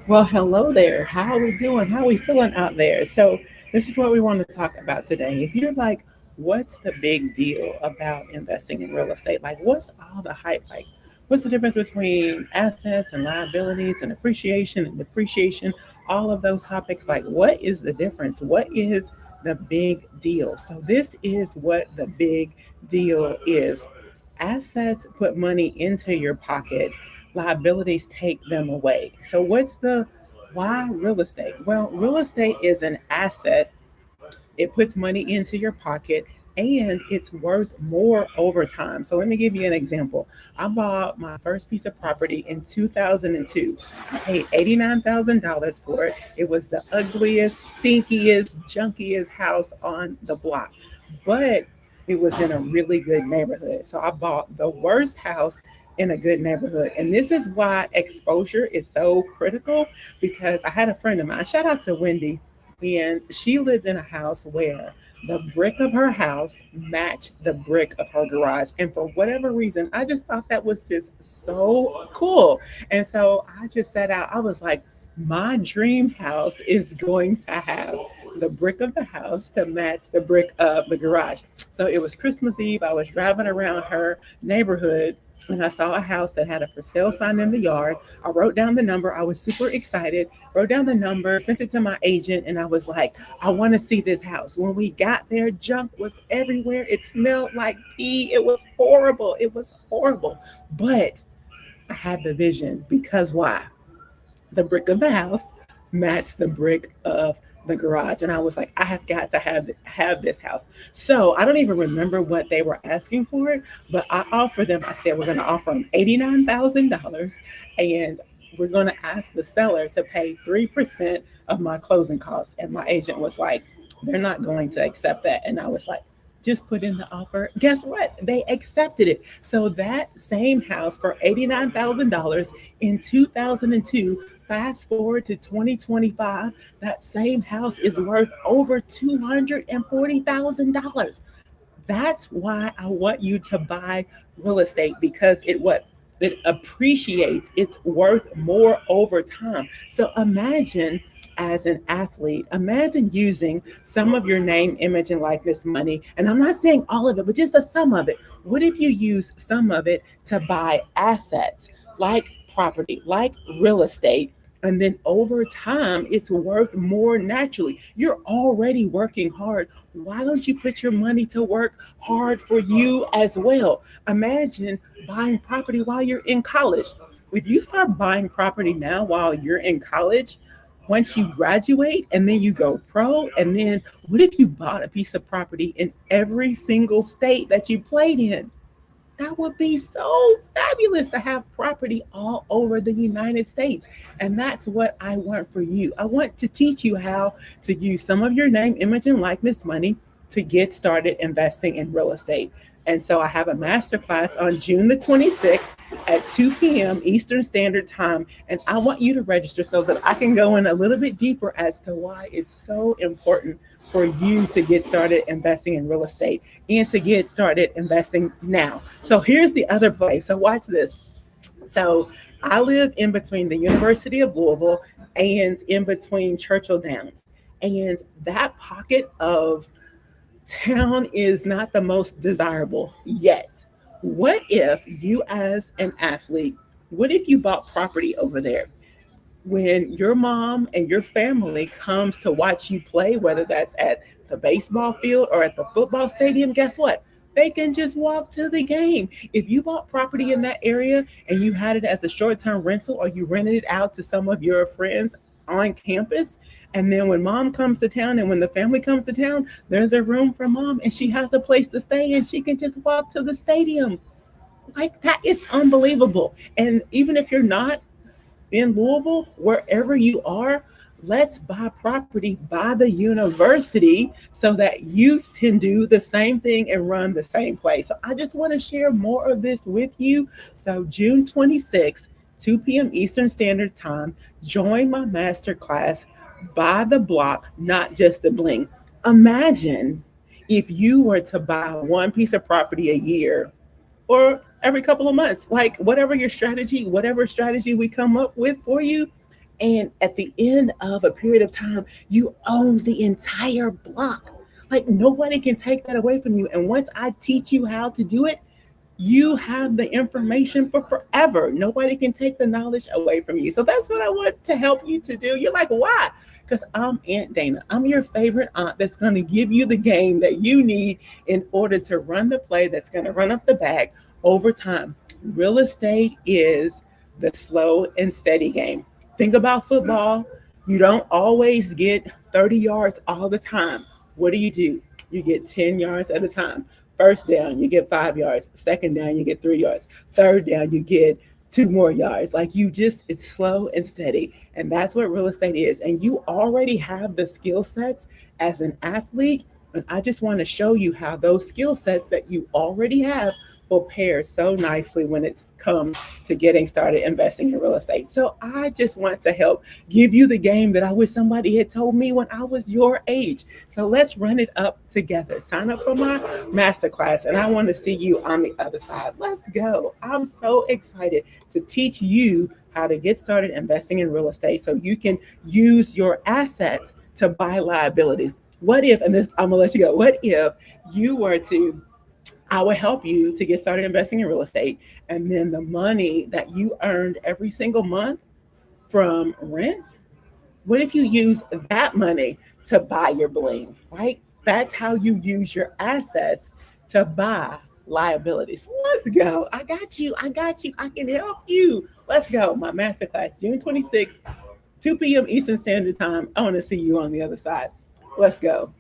Well, hello there. How are we doing? How are we feeling out there? So, this is what we want to talk about today. If you're like, what's the big deal about investing in real estate? Like, what's all the hype? Like, what's the difference between assets and liabilities and appreciation and depreciation? All of those topics. Like, what is the difference? What is the big deal? So, this is what the big deal is. Assets put money into your pocket, liabilities take them away. So, what's the why real estate? Well, real estate is an asset, it puts money into your pocket. And it's worth more over time. So let me give you an example. I bought my first piece of property in 2002. I paid $89,000 for it. It was the ugliest, stinkiest, junkiest house on the block. But it was in a really good neighborhood. So I bought the worst house in a good neighborhood. And this is why exposure is so critical, because I had a friend of mine, shout out to Wendy, and she lived in a house where the brick of her house matched the brick of her garage. And for whatever reason, I just thought that was just so cool. And so I just set out, I was like, my dream house is going to have the brick of the house to match the brick of the garage. So it was Christmas Eve. I was driving around her neighborhood and I saw a house that had a for sale sign in the yard. I wrote down the number. I was super excited, wrote down the number, sent it to my agent, and I was like, I want to see this house. When we got there, junk was everywhere. It smelled like pee. It was horrible. It was horrible. But I had the vision because why? The brick of the house matched the brick of the garage, and I was like, I have got to have this house. So I don't even remember what they were asking for it, but I offered them. I said we're going to offer them $89,000, and we're going to ask the seller to pay 3% of my closing costs. And my agent was like, they're not going to accept that. And I was like, just put in the offer. Guess what? They accepted it. So that same house for $89,000 in 2002, fast forward to 2025, that same house is worth over $240,000. That's why I want you to buy real estate, because it appreciates, it's worth more over time. So imagine, as an athlete, imagine using some of your name, image, and likeness money. And I'm not saying all of it, but just a some of it. What if you use some of it to buy assets like property, like real estate? And then over time, it's worth more naturally. You're already working hard. Why don't you put your money to work hard for you as well? Imagine buying property while you're in college. If you start buying property now while you're in college, once you graduate and then you go pro, and then what if you bought a piece of property in every single state that you played in? That would be so fabulous to have property all over the United States. And that's what I want for you. I want to teach you how to use some of your name, image, and likeness money to get started investing in real estate. And so I have a masterclass on June the 26th at 2 p.m. Eastern Standard Time. And I want you to register so that I can go in a little bit deeper as to why it's so important for you to get started investing in real estate and to get started investing now. So here's the other play. So watch this. So I live in between the University of Louisville and in between Churchill Downs. And that pocket of town is not the most desirable yet. What if you, as an athlete, what if you bought property over there? When your mom and your family comes to watch you play, whether that's at the baseball field or at the football stadium, guess what? They can just walk to the game. If you bought property in that area and you had it as a short term rental, or you rented it out to some of your friends on campus, and then when mom comes to town and when the family comes to town, there's a room for mom and she has a place to stay and she can just walk to the stadium. Like, that is unbelievable. And even if you're not in Louisville, wherever you are, let's buy property by the university so that you can do the same thing and run the same place. So I just want to share more of this with you. So June 26th, 2 p.m. Eastern Standard Time, join my master class, Buy the Block, Not Just the Bling. Imagine if you were to buy one piece of property a year or every couple of months, like whatever your strategy, whatever strategy we come up with for you. And at the end of a period of time, you own the entire block. Like nobody can take that away from you. And once I teach you how to do it, you have the information for forever. Nobody can take the knowledge away from you. So that's what I want to help you to do. You're like, why? Because I'm Aunt Dana. I'm your favorite aunt that's going to give you the game that you need in order to run the play that's going to run up the bag over time. Real estate is the slow and steady game. Think about football. You don't always get 30 yards all the time. What do? You get 10 yards at a time. First down, you get 5 yards. Second down, you get 3 yards. Third down, you get 2 more yards. Like you just, it's slow and steady. And that's what real estate is. And you already have the skill sets as an athlete. And I just want to show you how those skill sets that you already have will pair so nicely when it's come to getting started investing in real estate. So I just want to help give you the game that I wish somebody had told me when I was your age. So let's run it up together. Sign up for my masterclass, and I want to see you on the other side. Let's go. I'm so excited to teach you how to get started investing in real estate so you can use your assets to buy liabilities. What if, and this, I'm gonna let you go, what if you were to, I will help you to get started investing in real estate. And then the money that you earned every single month from rent, what if you use that money to buy your bling, right? That's how you use your assets to buy liabilities. Let's go. I got you. I got you. I can help you. Let's go. My masterclass, June 26th, 2 p.m. Eastern Standard Time. I want to see you on the other side. Let's go.